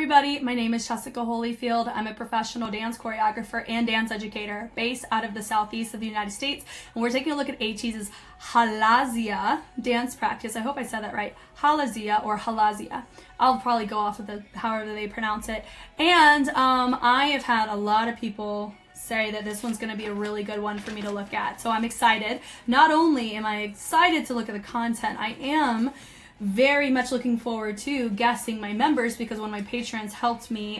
everybody, my name is Jessica Holyfield. I'm a professional dance choreographer and dance educator based out of the southeast of the United States, and we're taking a look at ATEEZ's HALAZIA dance practice. I hope I said that right. HALAZIA or HALAZIA. I'll probably go off of however they pronounce it. And I have had a lot of people say that this one's going to be a really good one for me to look at. So I'm excited. Not only am I excited to look at the content, I am very much looking forward to guessing my members, because one of my patrons helped me,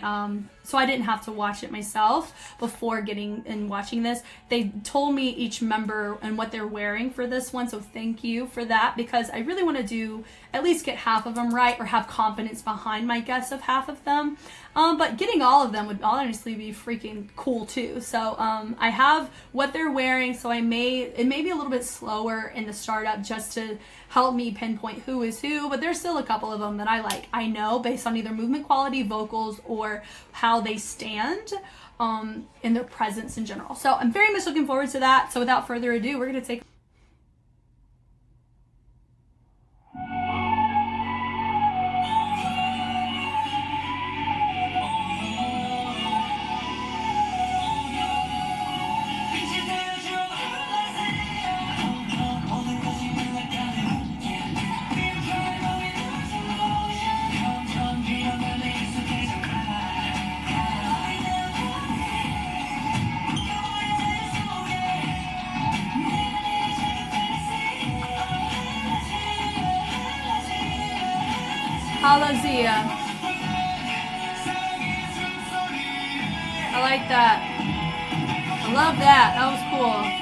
so I didn't have to watch it myself before getting and watching this. They told me each member and what they're wearing for this one, so thank you for that, because I really want to at least get half of them right, or have confidence behind my guess of half of them. But getting all of them would honestly be freaking cool too. So I have what they're wearing, so it may be a little bit slower in the startup just to help me pinpoint who is who, but there's still a couple of them that I know based on either movement quality, vocals, or how they stand in their presence in general. So I'm very much looking forward to that. So without further ado, we're going to take HALAZIA. I like that. I love that. That was cool.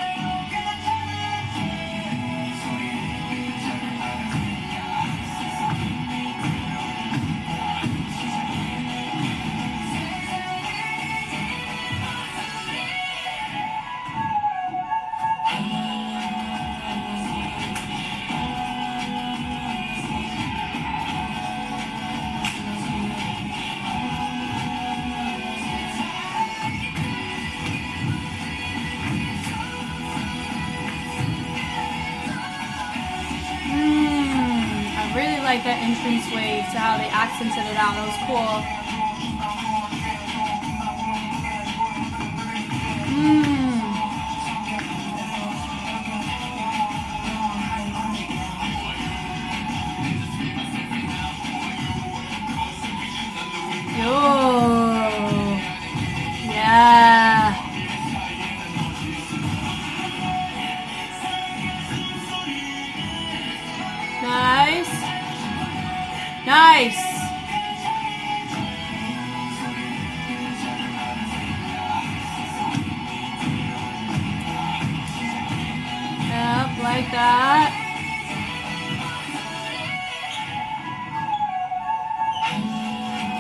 Like that entrance wave to how they accented it out. That was cool. Yo. Yeah. Nice. Nice. Yep, like that.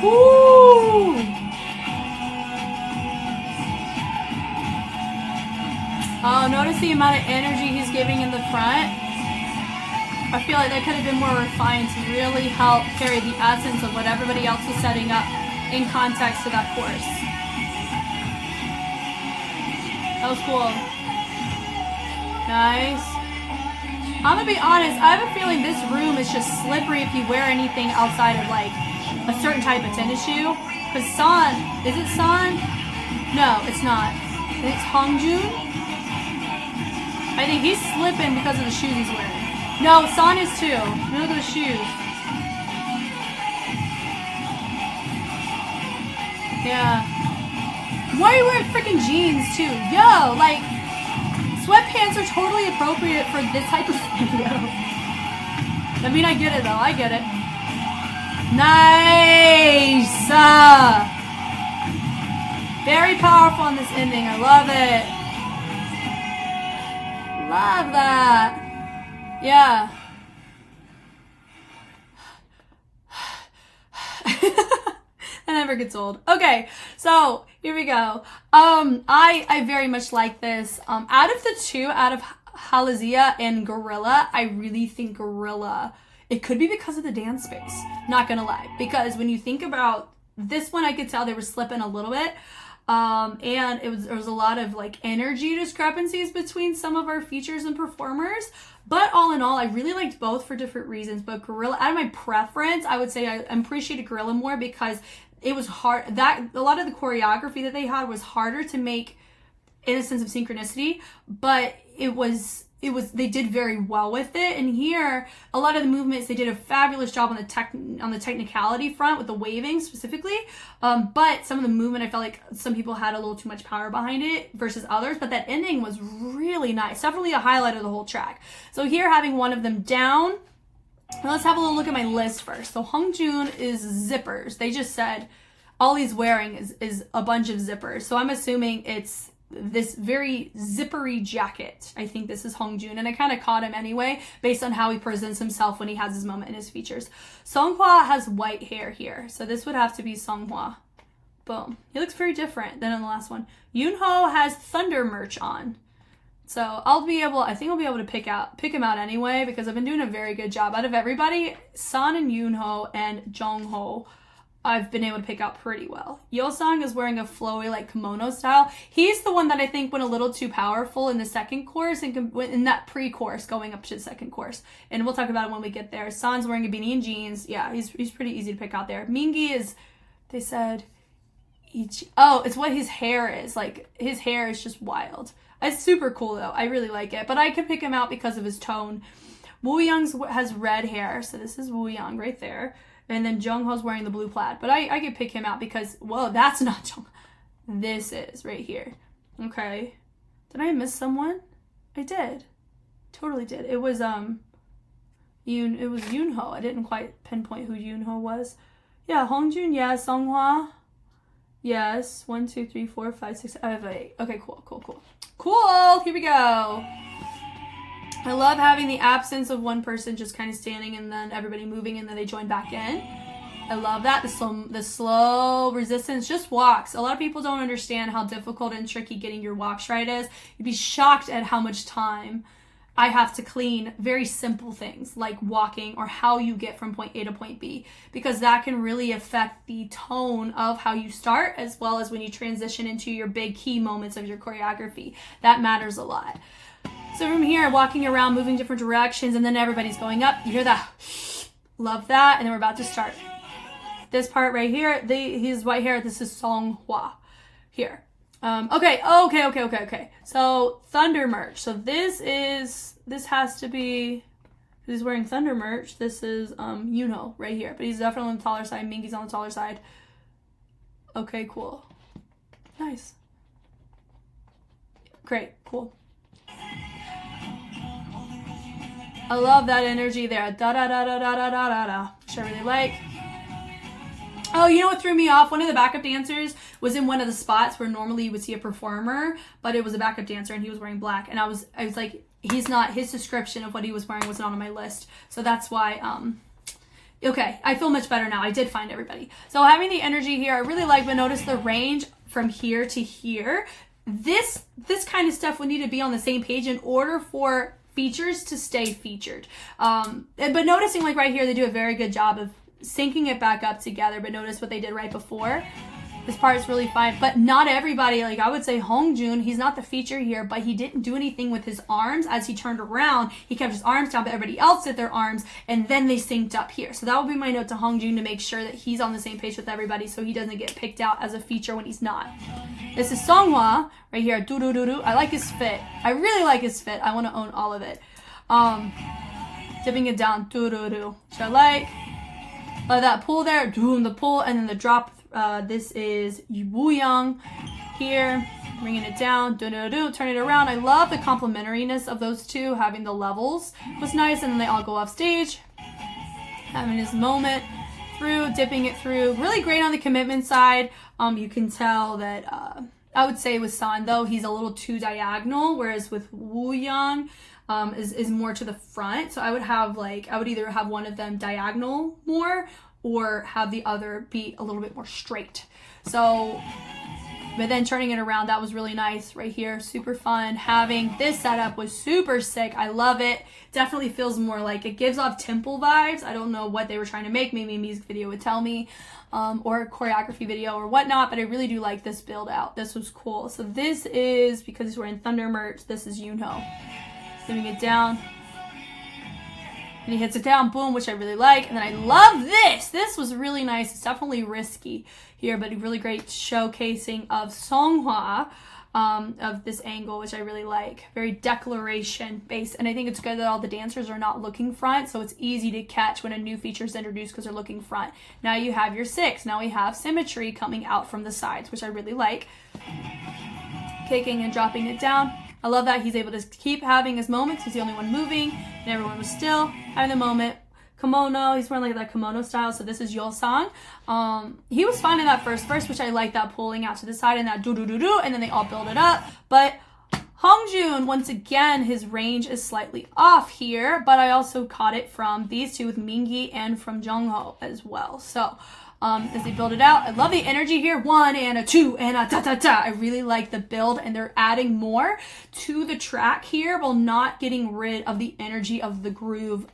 Woo! Oh, notice the amount of energy he's giving in the front. I feel like that could have been more refined to really help carry the essence of what everybody else was setting up in context to that course. That was cool. Nice. I'm gonna be honest, I have a feeling this room is just slippery if you wear anything outside of like a certain type of tennis shoe. Because San, is it San? No, it's not. It's Hongjun. I think he's slipping because of the shoes he's wearing. No, San is too. Look at the shoes. Yeah. Why are you wearing freaking jeans too? Yo, like, sweatpants are totally appropriate for this type of video. I mean, I get it though. I get it. Nice. Very powerful on this ending. I love it. Love that. Yeah. That never gets old. Okay, so here we go. I very much like this. Out of the two, out of HALAZIA and Gorilla, I really think Gorilla. It could be because of the dance space. Not gonna lie, because when you think about this one, I could tell they were slipping a little bit. And there was a lot of like energy discrepancies between some of our features and performers. But all in all, I really liked both for different reasons. But Gorilla, out of my preference, I would say I appreciated Gorilla more because it was hard. That a lot of the choreography that they had was harder to make in a sense of synchronicity, but they did very well with it. And here, a lot of the movements, they did a fabulous job on the technicality front with the waving specifically. But some of the movement, I felt like some people had a little too much power behind it versus others. But that ending was really nice. Definitely a highlight of the whole track. So here, having one of them down. Now let's have a little look at my list first. So Hongjoon is zippers. They just said all he's wearing is a bunch of zippers. So I'm assuming it's this very zippery jacket. I think this is Hongjoon, and I kind of caught him anyway based on how he presents himself when he has his moment in his features. Songhwa has white hair here, so this would have to be Songhwa. Boom. He looks very different than in the last one. Yoonho has thunder merch on. So I think I'll be able to pick him out anyway because I've been doing a very good job. Out of everybody, San and Yoonho and Jongho, I've been able to pick out pretty well. Yeosang is wearing a flowy like kimono style. He's the one that I think went a little too powerful in the second course and in that pre-course going up to the second course. And we'll talk about it when we get there. San's wearing a beanie and jeans. Yeah, he's pretty easy to pick out there. Mingi is, they said, it's what his hair is. Like, his hair is just wild. It's super cool though. I really like it. But I could pick him out because of his tone. Wooyoung has red hair. So this is Wooyoung right there. And then Jungho's wearing the blue plaid. But I could pick him out because, whoa, that's not Jung. This is right here. Okay. Did I miss someone? I did. Totally did. It was Yoonho. I didn't quite pinpoint who Yoonho was. Yeah, Hongjoon, yes. Songhwa. Yes. 1, 2, 3, 4, 5, 6. I have 8. Okay, cool. Cool. Here we go. I love having the absence of one person just kind of standing and then everybody moving and then they join back in. I love that. The slow resistance just walks. A lot of people don't understand how difficult and tricky getting your walks right is. You'd be shocked at how much time I have to clean very simple things like walking or how you get from point A to point B, because that can really affect the tone of how you start as well as when you transition into your big key moments of your choreography. That matters a lot. So from here, walking around, moving different directions, and then everybody's going up. You hear that? Love that. And then we're about to start. This part right here, his white hair, this is Songhwa. Here. Okay. So thunder merch. So this has to be, he's wearing thunder merch. This is Yoonho right here. But he's definitely on the taller side. Mingi's on the taller side. Okay, cool. Nice. Great, cool. I love that energy there. Da da da da da da da da, which I really like. Oh, you know what threw me off? One of the backup dancers was in one of the spots where normally you would see a performer, but it was a backup dancer and he was wearing black. And I was like, his description of what he was wearing was not on my list. So that's why, okay, I feel much better now. I did find everybody. So having the energy here, I really like, but notice the range from here to here. This kind of stuff would need to be on the same page in order for features to stay featured. But noticing like right here, they do a very good job of syncing it back up together, but notice what they did right before. This part is really fine, but not everybody, like I would say Hongjoon, he's not the feature here, but he didn't do anything with his arms as he turned around. He kept his arms down, but everybody else did their arms, and then they synced up here. So that will be my note to Hongjoon to make sure that he's on the same page with everybody so he doesn't get picked out as a feature when he's not. This is Songhwa right here. Do-do-do-do. I like his fit. I really like his fit. I want to own all of it. Dipping it down. Do-do-do. Which I like. That pull there. Doing the pull and then the drop. This is Wooyoung here, bringing it down, turn it around. I love the complementariness of those two, having the levels was nice, and then they all go off stage, having his moment through, dipping it through. Really great on the commitment side. You can tell that I would say with San though, he's a little too diagonal, whereas with Wooyoung is more to the front. So I would either have one of them diagonal more or have the other be a little bit more straight. So But then turning it around, that was really nice right here. Super fun. Having this setup was super sick. I love it. Definitely feels more like, it gives off temple vibes. I don't know what they were trying to make. Maybe a music video would tell me, or a choreography video or whatnot, but I really do like this build out. This was cool. So this is, because he's wearing Thunder merch, this is Yoonho. Sending it down. And he hits it down, boom, which I really like. And then I love this. This was really nice. It's definitely risky here, but a really great showcasing of Songhwa, of this angle, which I really like. Very declaration based. And I think it's good that all the dancers are not looking front, so it's easy to catch when a new feature is introduced because they're looking front. Now you have your 6. Now we have symmetry coming out from the sides, which I really like. Kicking and dropping it down. I love that he's able to keep having his moments. He's the only one moving, and everyone was still having the moment. Kimono, he's wearing like that kimono style, so this is Yeolsang. He was fine in that first verse, which I like, that pulling out to the side and that do-do-do-do, and then they all build it up. But Hongjoon, once again, his range is slightly off here, but I also caught it from these two with Mingi and from Jungho as well. So as they build it out, I love the energy here. 1 and a 2 and a ta-ta-ta. I really like the build, and they're adding more to the track here while not getting rid of the energy of the groove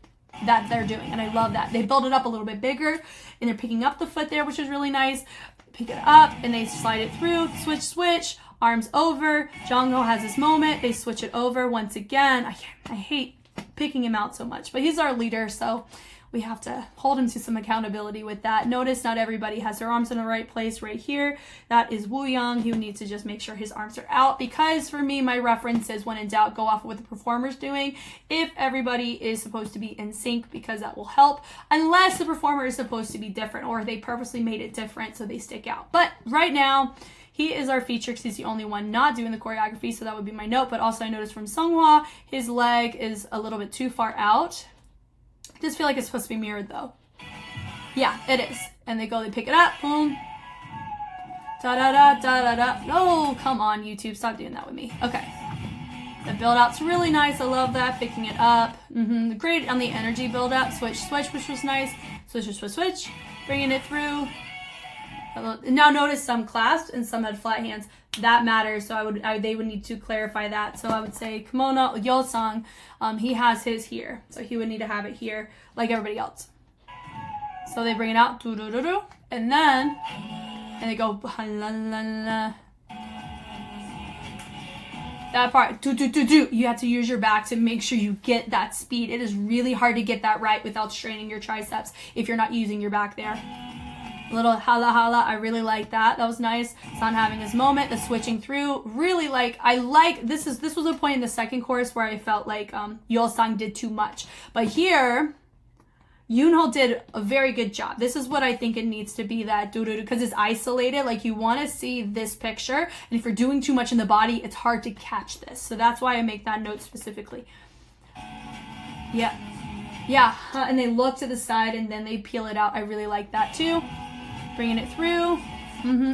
that they're doing, and I love that. They build it up a little bit bigger, and they're picking up the foot there, which is really nice. Pick it up, and they slide it through, switch, arms over. Jungho has his moment. They switch it over once again. I hate picking him out so much, but he's our leader, so we have to hold him to some accountability with that. Notice not everybody has their arms in the right place right here. That is Woo Young. He would need to just make sure his arms are out, because for me, my reference is, when in doubt, go off of what the performer's doing. If everybody is supposed to be in sync, because that will help, unless the performer is supposed to be different, or they purposely made it different so they stick out. But right now, he is our feature because he's the only one not doing the choreography, so that would be my note. But also I noticed from Songhwa, his leg is a little bit too far out. I just feel like it's supposed to be mirrored though. Yeah, it is. And they pick it up, boom. Da-da-da-da-da-da. No, come on, YouTube, stop doing that with me. Okay. The build out's really nice. I love that, picking it up. Great on the energy build up. Switch, which was nice. Switch. Bringing it through. Now notice some clasped and some had flat hands. That matters, so they would need to clarify that. So I would say Kimono, Yeolsang, he has his here, so he would need to have it here like everybody else. So they bring it out, do-do-do-do, and they go la la la. That part, do-do-do-do, you have to use your back to make sure you get that speed. It is really hard to get that right without straining your triceps if you're not using your back there. Little hala, I really like that. That was nice. Son having his moment, the switching through. Really this was a point in the second chorus where I felt like Yeolsang did too much. But here, Yoonho did a very good job. This is what I think it needs to be, that do-do-do, because it's isolated. Like, you want to see this picture, and if you're doing too much in the body, it's hard to catch this. So that's why I make that note specifically. Yeah, and they look to the side and then they peel it out. I really like that too. Bringing it through.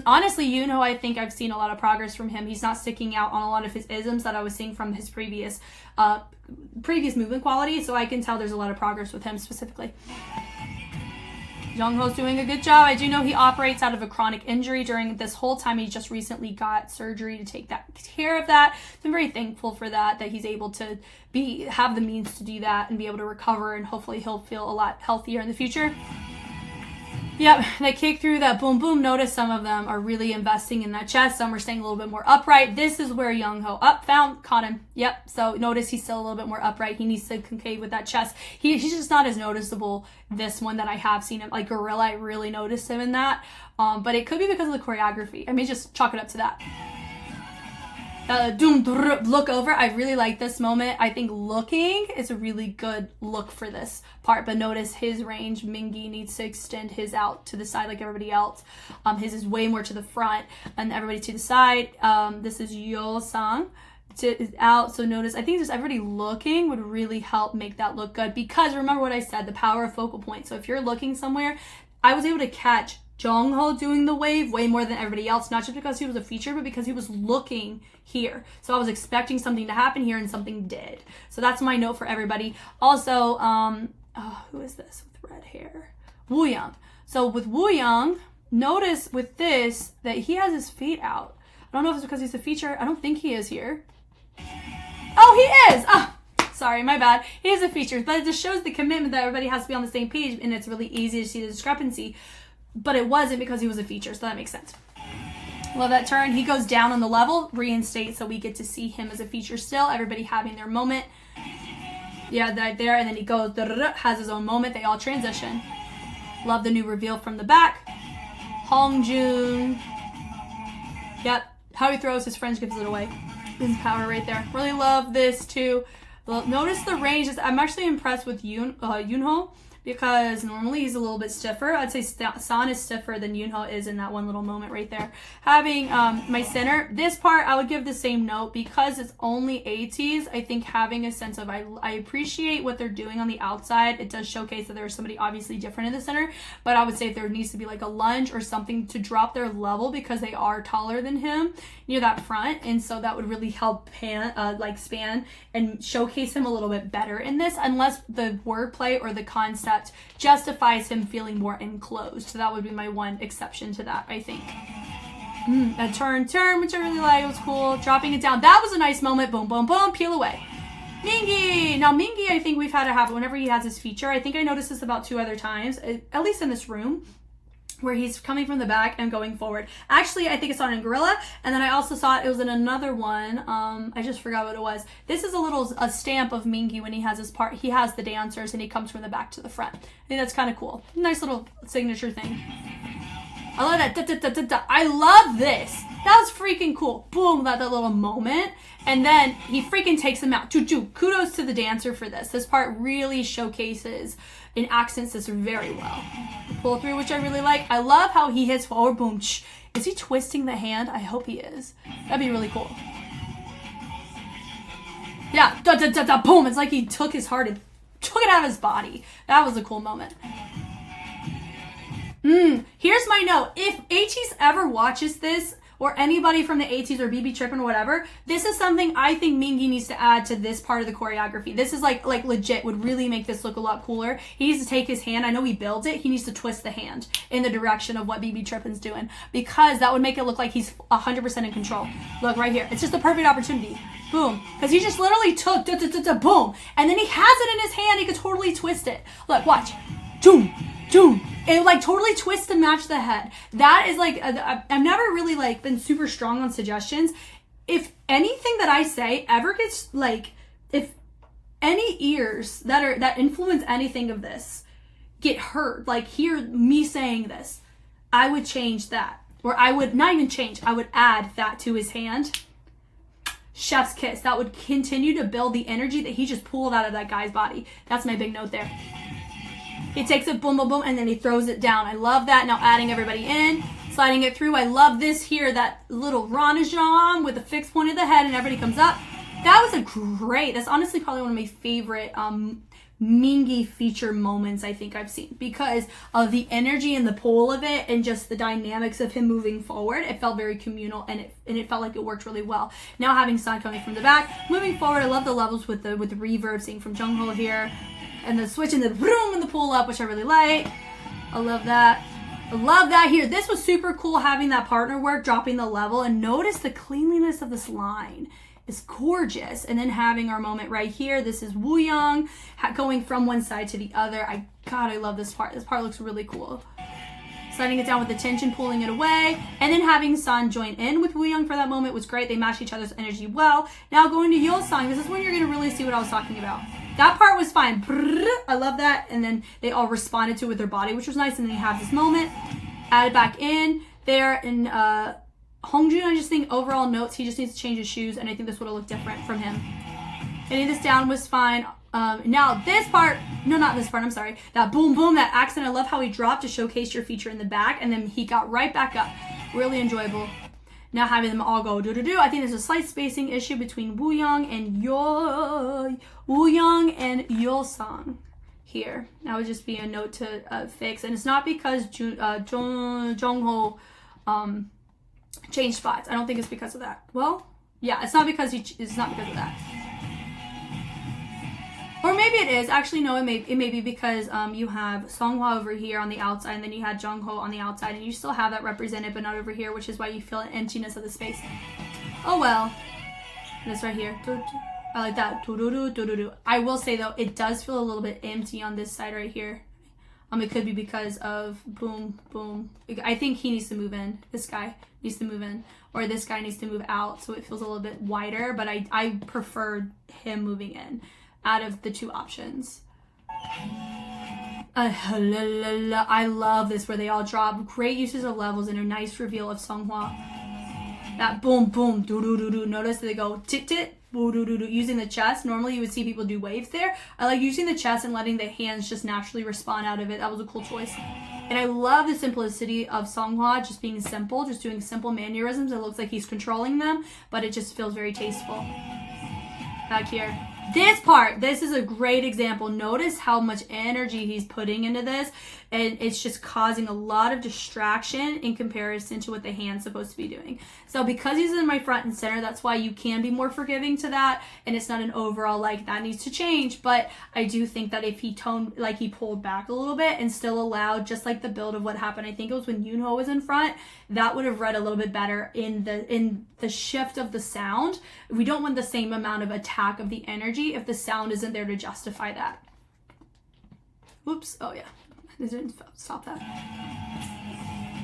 Honestly, Yoonho, I think I've seen a lot of progress from him. He's not sticking out on a lot of his isms that I was seeing from his previous movement quality, so I can tell there's a lot of progress with him specifically. Jungho's doing a good job. I do know he operates out of a chronic injury during this whole time. He just recently got surgery to take care of that. So I'm very thankful for that he's able to have the means to do that and be able to recover, and hopefully he'll feel a lot healthier in the future. Yep, they kick through that boom boom. Notice some of them are really investing in that chest. Some are staying a little bit more upright. This is where Youngho caught him. Yep, so notice he's still a little bit more upright. He needs to concave with that chest. He's just not as noticeable, this one, that I have seen him. Like Gorilla, I really noticed him in that. But it could be because of the choreography. I mean, just chalk it up to that. Look over. I really like this moment. I think looking is a really good look for this part, but notice his range. Mingi needs to extend his out to the side like everybody else. His is way more to the front and everybody to the side. This is Yeolsang out, so notice, I think just everybody looking would really help make that look good, because remember what I said, the power of focal point. So if you're looking somewhere, I was able to catch Jungho doing the wave way more than everybody else, not just because he was a feature, but because he was looking here. So I was expecting something to happen here, and something did. So that's my note for everybody. Also, who is this with red hair? Woo Young. So with Woo Young, notice with this that he has his feet out. don't know if it's because he's a feature. I don't think he is here. Oh, he is! Ah, sorry, my bad. He is a feature, but it just shows the commitment that everybody has to be on the same page, and it's really easy to see the discrepancy. But it wasn't because he was a feature, so that makes sense. Love that turn. He goes down on the level, reinstate, so we get to see him as a feature still. Everybody having their moment. Yeah, right there, and then he goes, has his own moment. They all transition. Love the new reveal from the back. Hongjoon. Yep. How he throws, his friend gives it away. His power right there. Really love this too. Notice the range. I'm actually impressed with Yoonho because normally he's a little bit stiffer. I'd say San is stiffer than Yoonho is in that one little moment right there. Having my center, this part I would give the same note because it's only ATEEZ. I think having a sense of I appreciate what they're doing on the outside. It does showcase that there's somebody obviously different in the center, but I would say if there needs to be like a lunge or something to drop their level because they are taller than him near that front, and so that would really help span and showcase him a little bit better in this, unless the wordplay or the concept justifies him feeling more enclosed. So that would be my one exception to that, I think. A turn, which I really like. It was cool. Dropping it down. That was a nice moment. Boom, boom, boom. Peel away. Mingi! Now, Mingi, I think we've had to have it whenever he has his feature. I think I noticed this about 2 other times, at least in this room, where he's coming from the back and going forward. Actually, I think I saw it in Gorilla, and then I also saw it was in another one. I just forgot what it was. This is a stamp of Mingi when he has his part. He has the dancers, and he comes from the back to the front. I think that's kind of cool. Nice little signature thing. I love that. Da, da, da, da, da. I love this. That was freaking cool. Boom, that little moment. And then he freaking takes him out. Kudos to the dancer for this. This part really showcases and accents this very well. Pull through, which I really like. I love how he hits forward. Boom. Is he twisting the hand? I hope he is. That'd be really cool. Yeah. Da, da, da, da, boom. It's like he took his heart and took it out of his body. That was a cool moment. Here's my note. If ATEEZ ever watches this, or anybody from the ATEEZ or BB Trippin' or whatever, this is something I think Mingi needs to add to this part of the choreography. This is like legit, would really make this look a lot cooler. He needs to take his hand, I know he builds it, he needs to twist the hand in the direction of what BB Trippin's doing, because that would make it look like he's 100% in control. Look right here, it's just a perfect opportunity. Boom, because he just literally took, boom, and then he has it in his hand, he could totally twist it. Look, watch, doom, doom. It like totally twists to match the head. That is like, I've never really like been super strong on suggestions. If anything that I say ever gets like, if any ears that influence anything of this get heard, like hear me saying this, I would change that. Or I would not even change, I would add that to his hand. Chef's kiss. That would continue to build the energy that he just pulled out of that guy's body. That's my big note there. He takes it, boom, boom, boom, and then he throws it down. I love that. Now adding everybody in, sliding it through. I love this here, that little Ranajan with the fixed point of the head, and everybody comes up. That was a great, that's honestly probably one of my favorite Mingi feature moments I think I've seen, because of the energy and the pull of it and just the dynamics of him moving forward. It felt very communal, and it felt like it worked really well. Now having San coming from the back, moving forward, I love the levels with the reverb, seeing from Jungho here. And the switch and the boom and the pull up, which I really like. I love that. I love that here. This was super cool having that partner work, dropping the level, and notice the cleanliness of this line. It's gorgeous. And then having our moment right here. This is Wooyoung going from one side to the other. God, I love this part. This part looks really cool. Sliding it down with the tension, pulling it away, and then having San join in with Wooyoung for that moment was great. They matched each other's energy well. Now going to Yeolsang. This is when you're going to really see what I was talking about. That part was fine. I love that. And then they all responded to it with their body, which was nice. And then he has this moment. Add it back in there. And Hongjoon, I just think overall notes, he just needs to change his shoes. And I think this would have looked different from him. Getting this down was fine. Now this part, no, not this part, I'm sorry. That boom, boom, that accent. I love how he dropped to showcase your feature in the back. And then he got right back up. Really enjoyable. Now having them all go do-do-do. I think there's a slight spacing issue between Wooyoung and Yeolsang here. That would just be a note to fix. And it's not because Jungho changed spots. I don't think it's because of that. Well, yeah, it's not because of that. Or maybe it is. Actually, no, it may be because you have Songhwa over here on the outside, and then you had Jungho on the outside, and you still have that represented, but not over here, which is why you feel an emptiness of the space. Oh well. This right here. I like that. I will say though, it does feel a little bit empty on this side right here. It could be because of boom, boom. I think he needs to move in. This guy needs to move in, or this guy needs to move out, so it feels a little bit wider. But I prefer him moving in out of the two options. I love this where they all drop. Great uses of levels and a nice reveal of Songhwa. That boom, boom, do. Notice they go tit tit, boo do do do, using the chest. Normally you would see people do waves there. I like using the chest and letting the hands just naturally respond out of it. That was a cool choice. And I love the simplicity of Songhwa, just being simple, just doing simple mannerisms. It looks like he's controlling them, but it just feels very tasteful. Back here. This part, this is a great example. Notice how much energy he's putting into this, and it's just causing a lot of distraction in comparison to what the hand's supposed to be doing. So because he's in my front and center, that's why you can be more forgiving to that, and it's not an overall like that needs to change. But I do think that if he toned, like he pulled back a little bit and still allowed just like the build of what happened, I think it was when Yoonho was in front, that would have read a little bit better in the shift of the sound. We don't want the same amount of attack of the energy if the sound isn't there to justify that. Whoops. Oh yeah, I didn't stop that.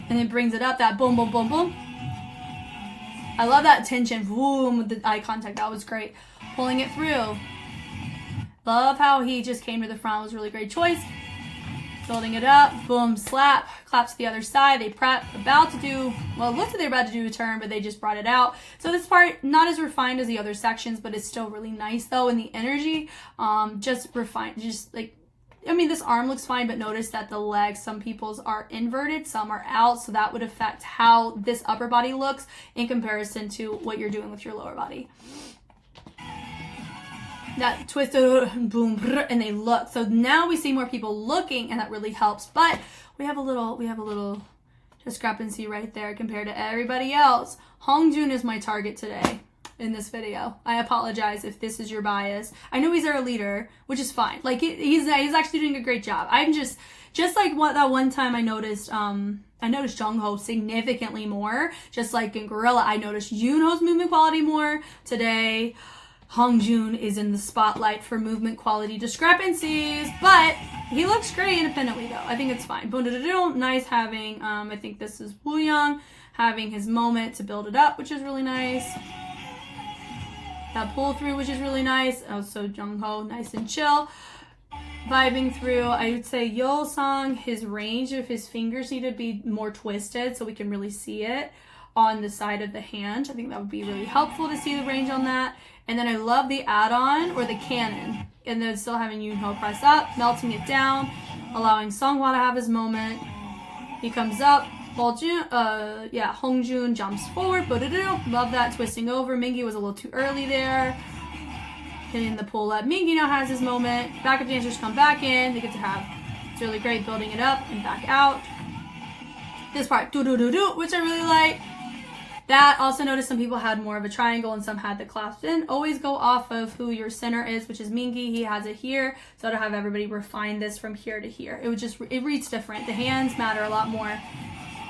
And it brings it up, that boom, boom, boom, boom. I love that tension, boom, with the eye contact. That was great. Pulling it through. Love how he just came to the front. It was a really great choice. Building it up, boom, slap, claps to the other side. They prep, about to do, well, it looked like they're about to do a turn, but they just brought it out. So this part, not as refined as the other sections, but it's still really nice though. And the energy, just refined, just like, I mean, this arm looks fine, but notice that the legs, some people's are inverted, some are out. So that would affect how this upper body looks in comparison to what you're doing with your lower body. That twist, boom, and they look. So now we see more people looking, and that really helps. But we have a little discrepancy right there compared to everybody else. Hongjun is my target today in this video. I apologize if this is your bias. I know he's our leader, which is fine. Like he's actually doing a great job. I'm just like that one time I noticed Jungho significantly more. Just like in Gorilla, I noticed Yoonho's movement quality more. Today, Hongjun is in the spotlight for movement quality discrepancies, but he looks great independently though. I think it's fine. Nice having, I think this is Wooyoung having his moment to build it up, which is really nice. That pull through, which is really nice. Also Jungho, nice and chill. Vibing through, I would say Yeolsang, his range of his fingers need to be more twisted so we can really see it on the side of the hand. I think that would be really helpful to see the range on that. And then I love the add-on or the cannon. And then still having Yoonho press up, melting it down, allowing Songhwa to have his moment. He comes up, Hongjun jumps forward, love that twisting over. Mingi was a little too early there. Hitting the pull up. Mingi now has his moment. Backup dancers come back in. They get to have, it's really great building it up and back out. This part, which I really like. That also noticed some people had more of a triangle and some had the clasp in. Always go off of who your center is, which is Mingi. He has it here. So to have everybody refine this from here to here. It reads different. The hands matter a lot more.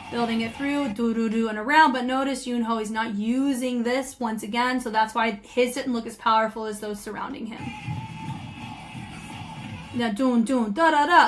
Building it through, and around. But notice Yoonho is not using this once again. So that's why his didn't look as powerful as those surrounding him. Now,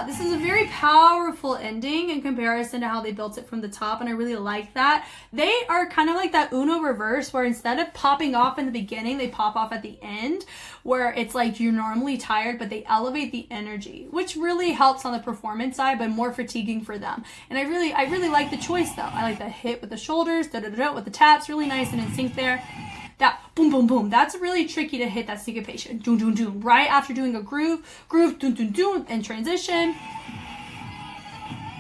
This is a very powerful ending in comparison to how they built it from the top, and I really like that. They are kind of like that Uno reverse, where instead of popping off in the beginning, they pop off at the end, where it's like you're normally tired, but they elevate the energy, which really helps on the performance side, but more fatiguing for them. And I really like the choice though. I like that hit with the shoulders, with the taps, really nice and in sync there. That boom, boom, boom. That's really tricky to hit that syncopation. Doom, doom, doom. Right after doing a groove, doom, doom, doom, and transition.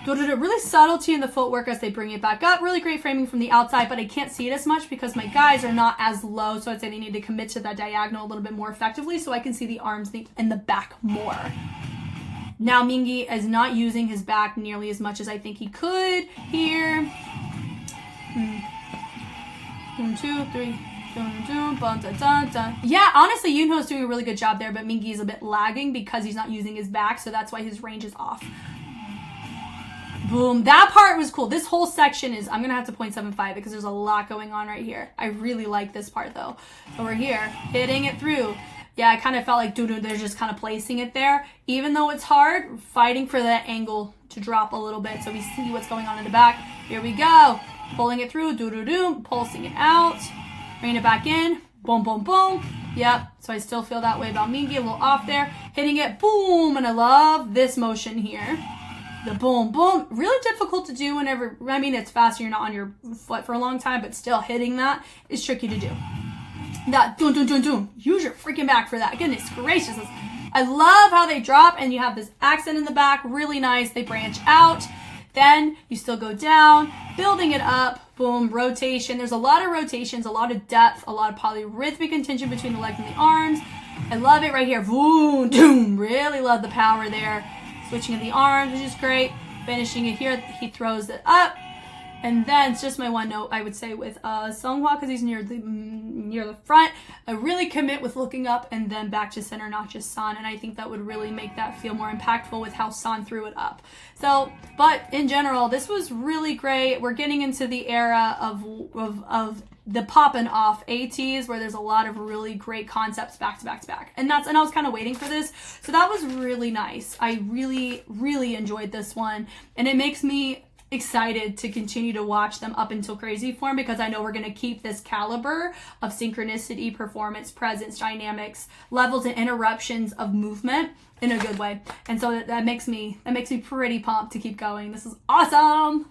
Really subtlety in the footwork as they bring it back up. Really great framing from the outside, but I can't see it as much because my guys are not as low. So I'd say they need to commit to that diagonal a little bit more effectively so I can see the arms and the back more. Now Mingi is not using his back nearly as much as I think he could here. 1, 2, 3. Yeah, honestly, Yoonho's doing a really good job there, but Mingi is a bit lagging because he's not using his back, so that's why his range is off. Boom. That part was cool. This whole section is, I'm going to have to 0.75 because there's a lot going on right here. I really like this part though. So we're here, hitting it through. Yeah, I kind of felt like they're just kind of placing it there. Even though it's hard, fighting for that angle to drop a little bit so we see what's going on in the back. Here we go. Pulling it through, pulsing it out. Bring it back in. Boom, boom, boom. Yep. So I still feel that way about Mingi, a little off there. Hitting it, boom. And I love this motion here. The boom, boom. Really difficult to do whenever, I mean, it's fast and you're not on your foot for a long time, but still hitting that is tricky to do. That doom, doom, doom, doom. Use your freaking back for that. Goodness gracious. I love how they drop and you have this accent in the back. Really nice. They branch out. Then you still go down, building it up. Boom, rotation. There's a lot of rotations, a lot of depth, a lot of polyrhythmic intention between the legs and the arms. I love it right here. Boom, doom. Really love the power there. Switching of the arms, which is great. Finishing it here. He throws it up. And then it's just my one note, I would say, with Seonghwa, because he's near the front. I really commit with looking up and then back to center, not just San. And I think that would really make that feel more impactful with how San threw it up. So, but in general, this was really great. We're getting into the era of the popping off ATEEZ, where there's a lot of really great concepts back to back to back. And I was kind of waiting for this. So that was really nice. I really, really enjoyed this one. And it makes me excited to continue to watch them up until Crazy Form, because I know we're going to keep this caliber of synchronicity, performance, presence, dynamics, levels, and interruptions of movement in a good way. And so that makes me pretty pumped to keep going. This is awesome.